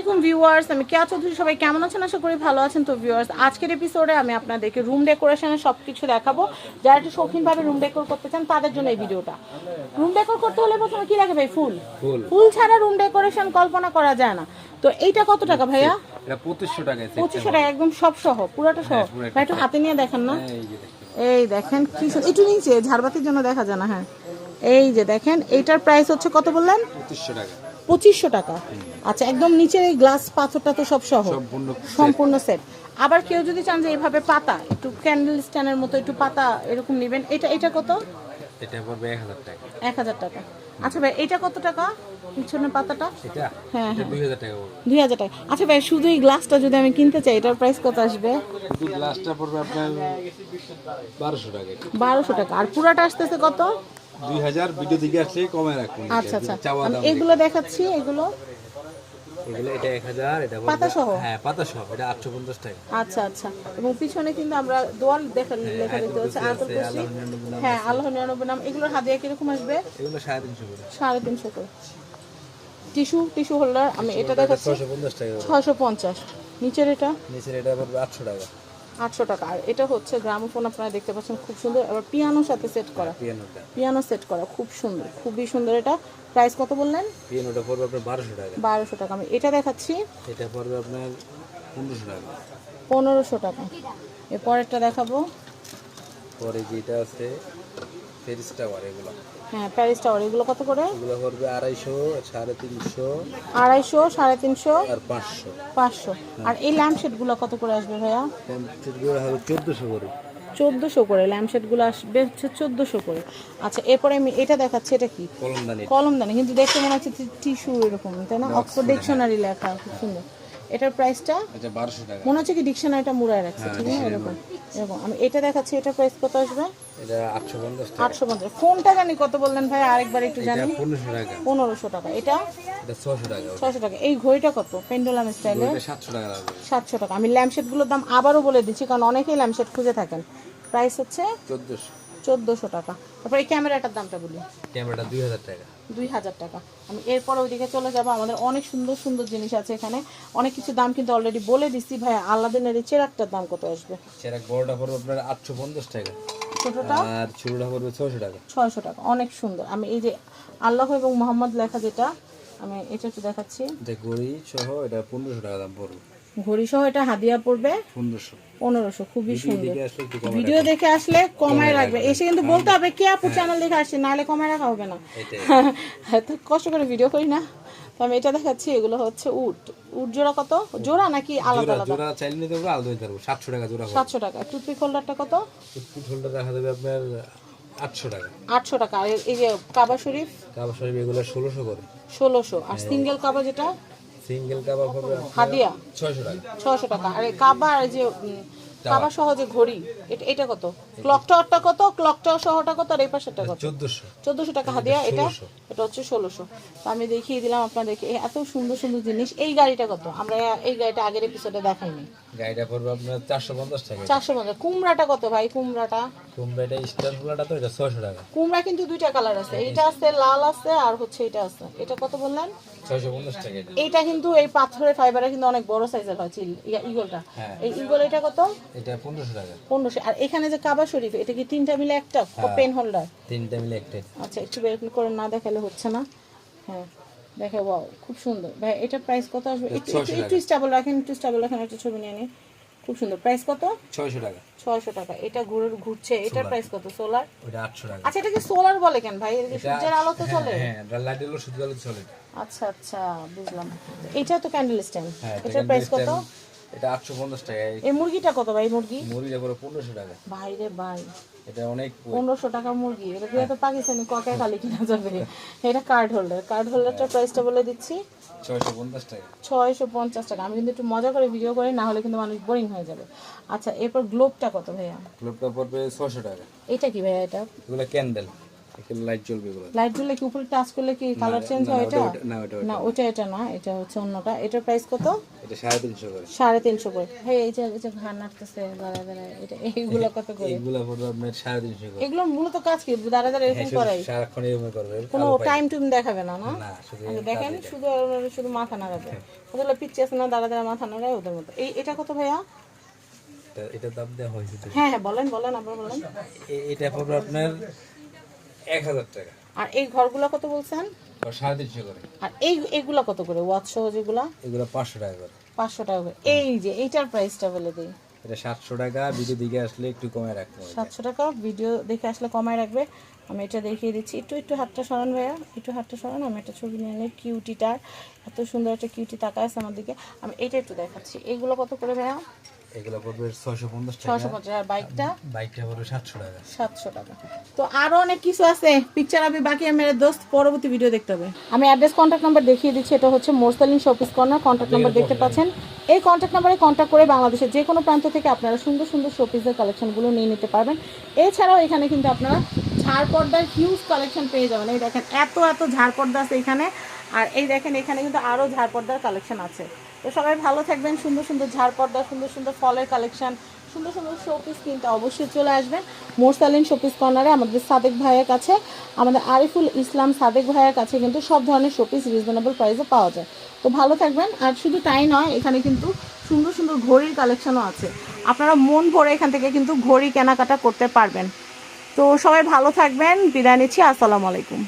আলাইকুম ভিউয়ার্স, আমি কেয়া চৌধুরী। সবাই কেমন আছেন? আশা করি ভালো আছেন। তো ভিউয়ার্স, আজকের এপিসোডে আমি আপনাদেরকে রুম ডেকোরেশনের সব কিছু দেখাবো। যারা একটু শৌখিনভাবে রুম ডেকোর করতে চান তাদের জন্য এই ভিডিওটা। রুম ডেকোর করতে হলে প্রথমে কি লাগে ভাই? ফুল। ফুল ছাড়া রুম ডেকোরেশন কল্পনা করা যায় না। তো এইটা কত টাকা ভাইয়া? এটা 2500 টাকা। 2500 টাকা একদম সব সহ, পুরোটা সহ। ভাই একটু হাতে নিয়ে দেখেন না। এই দেখেন কি একটু নিচে ঝাড়বাতির জন্য দেখা যায় না। হ্যাঁ, এই যে দেখেন, এইটার প্রাইস হচ্ছে কত বললেন? 2500 টাকা। 2500 টাকা। আচ্ছা, একদম নিচের এই গ্লাস পাথরটা তো সব সহ সম্পূর্ণ সেট। আবার কেউ যদি চান যে এইভাবে পাতা একটু ক্যান্ডেল স্ট্যান্ডের মতো একটু পাতা এরকম নেবেন, এটা কত? এটা পড়বে 1000 টাকা। 1000 টাকা। আচ্ছা ভাই, এটা কত টাকা পিছনের পাতাটা? এটা হ্যাঁ এটা হ্যাঁ 2000 টাকা পড়বে। 2000 টাকা। আচ্ছা ভাই, শুধু এই গ্লাসটা যদি আমি কিনতে চাই এটার প্রাইস কত আসবে? শুধু গ্লাসটা পড়বে আপনার 1200 টাকা। 1200 টাকা। আর পুরাটা আসতেছে কত? 2000। ভিডিও দিকে আসলে কমে রাখুন। আচ্ছা আচ্ছা, চাওয়া আমি দাম এগুলো দেখাচ্ছি। এগুলো এটা 1000। এটা পড়বে পাতা সহ? হ্যাঁ, পাতা সহ। এটা 850 টাকা। আচ্ছা আচ্ছা। এবং পিছনে কিন্তু আমরা দোয়াল লেখা দেখতে পাচ্ছি, আয়াতুল কুরসি। হ্যাঁ, আল্লাহ 99 নাম। এগুলোর হাদিয়া কিরকম আসবে? এগুলো 350 করে। 350 করে। টিস্যু হোল্ডার আমি এটা দেখাচ্ছি 650 টাকা। 650। নিচের এটা? নিচের এটা পড়বে 800 টাকা। 800 টাকা। আর এটা হচ্ছে গ্রামোফোন, আপনারা দেখতে পাচ্ছেন খুব সুন্দর। আবার পিয়ানোর সাথে সেট করা, পিয়ানোটা। পিয়ানো সেট করা খুব সুন্দর, খুবই সুন্দর। এটা প্রাইস কত বললেন? পিয়ানোটা পড়বে আপনার 1200 টাকা। 1200 টাকা। আমি এটা দেখাচ্ছি, এটা পড়বে আপনার 1500 টাকা। 1500 টাকা। এরপরেরটা দেখাবো। পরে যেটা আছে ফেরিস টাওয়ার, এগুলো হ্যাঁ, প্যারিস টাওয়ার। এগুলো কত করে? এগুলো পড়বে 250, 350, 250, 350, আর 500। 500। আর এই ল্যাম্পশেডগুলো কত করে আসবে ভাইয়া? এগুলো হবে 1400 করে। 1400 করে। ল্যাম্পশেডগুলো আসবে হচ্ছে 1400 করে। আচ্ছা, এরপরে আমি এটা দেখাচ্ছি। এটা কি? কলমদানি। কলমদানি, কিন্তু দেখতে মনে হচ্ছে টিস্যু এরকম, তাই না? অক্সফোর্ড ডিকশনারি লেখা, খুব সুন্দর। এটার প্রাইসটা এটা 1200 টাকা। মনে হচ্ছে কি ডিকশনারিটা মুড়ায় রাখছে, ঠিক না? এরকম এরকম। আমি এটা দেখাচ্ছি। এটার প্রাইস কত আসবে? এটা 850 টাকা। 850। ফোনটা জানি কত বললেন ভাই? আরেকবার একটু এটা জানি। 1500 টাকা। 1500 টাকা। এটা এটা 600 টাকা। 600 টাকা। এই ঘড়িটা কত? পেন্ডুলাম স্টাইলে? এটা 700 টাকা লাগবে। 700 টাকা। আমি ল্যাম্পশেডগুলোর দাম আবারও বলে দিচ্ছি, কারণ অনেকেই ল্যাম্পশেড খুঁজে থাকেন। প্রাইস হচ্ছে 1400। 1400 টাকা। তারপর এই ক্যামেরাটার দামটা বলি। ক্যামেরাটা 2000 টাকা। 2000 টাকা। আমি এরপরে ওইদিকে চলে যাবো। আমাদের অনেক সুন্দর সুন্দর জিনিস আছে এখানে। অনেক কিছু দাম কিন্তু অলরেডি বলে দিচ্ছি। ভাই, আলাদিনের এই চেরাকটার দাম কত আসবে? সেটা বড়টা পড়বে আপনার 850 টাকা। ছোটটা? আর ছোটটা পড়বে 600 টাকা। 600 টাকা। অনেক সুন্দর। আমি এই যে আল্লাহ এবং মোহাম্মদ লেখা যেটা, আমি এটা একটু দেখাচ্ছি। এটা ঘড়ি সহ এটা 1500 টাকা দাম পড়বে। ঘড়ি সহ এটা হাদিয়া পড়বে 1500। 1500। খুবই সুন্দর। দিকে আসলে একটু কমে ভিডিও দেখে আসলে কমায় রাখবে। এসে কিন্তু বলতে হবে কে আপু চ্যানেল দেখে আসছে, নাহলে কমায় রাখা হবে না। তো কষ্ট করে ভিডিও করি না। তো আমি এটা দেখাচ্ছি। এগুলো হচ্ছে উড জোড়া। কত জোড়া নাকি আলাদা আলাদা? জোড়া চাইলে নিতে পারবো, আলাদা নিতে পারবো। 700 টাকা জোড়া। 700 টাকা। টুথপিক হোল্ডারটা কত? টুথপিক হোল্ডার রাখা যাবে আপনার 800 টাকা। 800 টাকা। আর এই যে কাবা শরীফ? কাবা শরীফ এগুলো 1600 করে। 1600। আর সিঙ্গেল কাবা যেটা সিঙ্গেল কাবা পড়বে হাদিয়া 600 টাকা। 600 টাকা। আর এই কাবা, আর এই যে কাবা সহ যে ঘড়ি, এটা কত? ক্লক টাওয়ারটা কত? ক্লক টাওয়ার সহটা কত? আর এই পাশেরটা কত? 1400। 1400 টাকা হাদিয়া। এটা হচ্ছে 1600। তো আমি দেখিয়ে দিলাম আপনাদেরকে এত সুন্দর সুন্দর জিনিস। এই গাড়িটা কত? আমরা এই গাড়িটা আগের এপিসোডে দেখাইনি। গাড়িটা পড়বে আপনার 450 টাকা। 450। কুমড়াটা কত ভাই? কুমড়াটা কুমড়াটা স্টার ফুলাটা তো এটা 600 টাকা। কুমড়া কিন্তু দুইটা কালার আছে, এইটা আছে লাল আছে, আর হচ্ছে এটা আছে। এটা কত বললেন? 650 টাকা। এইটা কিন্তু এই পাথরের ফাইবারে কিন্তু অনেক বড় সাইজের হয় ইগলটা। এই ইগল এটা কত? এটা 1500 টাকা। 1500। আর এখানে যে কাবা শরীফ, এটা কি তিনটা মিলে একটা পেন হোল্ডার? তিনটা মিলে একটা। আচ্ছা, একটু বের করে না দেখালে হচ্ছে না। হ্যাঁ দেখে, ওয়াও, খুব সুন্দর। ভাই এটার প্রাইস কত আসবে? একটু স্টেবল রাখেন, একটু স্টেবল রাখেন। একটা ছবি নিয়ে নিন। খুব সুন্দর। প্রাইস কত? 600 টাকা। 600 টাকা। এটা ঘুরছে। এটার প্রাইস কত? সোলার? ওটা 800 টাকা। আচ্ছা, এটাকে সোলার বলে কেন ভাই? এটা কি সূর্যের আলোতে চলে? হ্যাঁ, লাইট এলো সূর্যের আলোতে চলে। আচ্ছা আচ্ছা, বুঝলাম। এটা তো ক্যান্ডেল স্ট্যান্ড। হ্যাঁ, এটার প্রাইস কত? এটা 850 টাকা। এই মুরগিটা কত ভাই? মুরগিটা পড়বে 1500 টাকা। ভাই রে ভাই, এটা অনেক 1500 টাকা মুরগি? এটা দিয়ে তো পাকিস্তানি ককায় খালি কিনা যাবে। এটা কার্ড হোল্ডারটার প্রাইসটা বলে দিচ্ছি। 650 টাকা। 650 টাকা। আমি কিন্তু একটু মজা করে ভিডিও করি, না হলে কিন্তু মানুষ বোরিং হয়ে যাবে। আচ্ছা, এরপর গ্লোবটা কত ভাইয়া? গ্লোবটা পড়বে 600 টাকা। এটা কি ভাইয়া? এটা এগুলো ক্যান্ডেল। এখানে লাইট জ্বলবে এগুলো। লাইট জ্বললে কি উপরে টাচ করলে কি কালার চেঞ্জ হয় এটা? না ওটা না ওটা এটা না, এটা হচ্ছে অন্যটা। এটার প্রাইস কত? এটা 350 করে। 350 করে। হ্যাঁ এই যে ঘাড় নাড়তেছে দাঁড়ায় দাঁড়ায়, এটা এইগুলো কত করে? এইগুলা পড়বে আপনার 350 করে। এগুলো মূলত কাজ কি দাঁড়ায় দাঁড়ায় এরকম করাই? সারাক্ষণ এরকম করবে। কোনো টাইম টুম দেখাবে না না? না শুধু আচ্ছা, দেখেন শুধু মাথা নাড়াবে। ওগুলো পিচ্ছি আছে না, দাঁড়া দাঁড়া মাথা নাড়ায় ওদের মতো। এটা কত ভাইয়া? এটা দাম দেওয়া হয়েছে তো। হ্যাঁ হ্যাঁ বলেন আবার বলেন। এটা পড়বে আপনার 1000 টাকা। আর এই ঘরগুলো কত বলছেন? 350 করে। আর এইগুলা কত করে ওয়াচ সহ যেগুলা? এগুলো 500 টাকা করে। 500 টাকা করে। এই যে এইটার প্রাইসটা বলে দিই। এটা 700 টাকা, ভিডিও দিকে আসলে একটু কমে রাখবো। 700 টাকা ভিডিও দেখে আসলে কমায় রাখবে। আমি এটা দেখিয়ে দিচ্ছি। একটু হাতটা সরান ভাইয়া, একটু হাতটা সরান। আমি একটা ছবি নিয়ে নিই কিউটিটার। এত সুন্দর একটা কিউটি তাকায় আছে আমার দিকে। আমি এটা একটু দেখাচ্ছি। এইগুলো কত করে ভাইয়া? এগুলো পড়বে 650 টাকা। 650। আর বাইকটা? বাইকটা পড়বে 700 টাকা। 700 টাকা। তো আরো অনেক কিছু আছে, পিকচার আমি বাকি আমার দোস্ত পরবর্তী ভিডিও দেখতে হবে। আমি অ্যাড্রেস কন্ট্যাক্ট নাম্বার দেখিয়ে দিচ্ছি। এটা হচ্ছে Morsalin showpiece corner. Contact number দেখতে পাচ্ছেন। এই কন্ট্যাক্ট নাম্বারে কন্ট্যাক্ট করে বাংলাদেশের যে কোনো প্রান্ত থেকে আপনারা সুন্দর সুন্দর শপিসের কালেকশনগুলো নিয়ে নিতে পারবেন। এছাড়াও এখানে কিন্তু আপনারা ঝাড় পর্দার হিউজ কালেকশন পেয়ে যাবেন। এই দেখেন এত ঝাড় পর্দা আছে এখানে। আর এই দেখেন এখানে কিন্তু আরও ঝাড় পর্দার কালেকশন আছে। তো সবাই ভালো থাকবেন। সুন্দর সুন্দর ঝাড় পর্দা, সুন্দর সুন্দর ফলের কালেকশন, সুন্দর সুন্দর শোপিস কিনতে অবশ্যই চলে আসবেন মোরসালিন শপিস কর্নারে। আমাদের সাদেক ভাইয়ের কাছে, আমাদের আরিফুল ইসলাম সাদেক ভাইয়ের কাছে কিন্তু সব ধরনের শোপিস রিজনেবল প্রাইসে পাওয়া যায়। তো ভালো থাকবেন। আর শুধু তাই নয়, এখানে কিন্তু সুন্দর সুন্দর ঘড়ির কালেকশনও আছে। আপনারা মন ভরে এখান থেকে কিন্তু ঘড়ি কেনাকাটা করতে পারবেন। তো সবাই ভালো থাকবেন। বিদায় নিচ্ছি। আসসালামু আলাইকুম।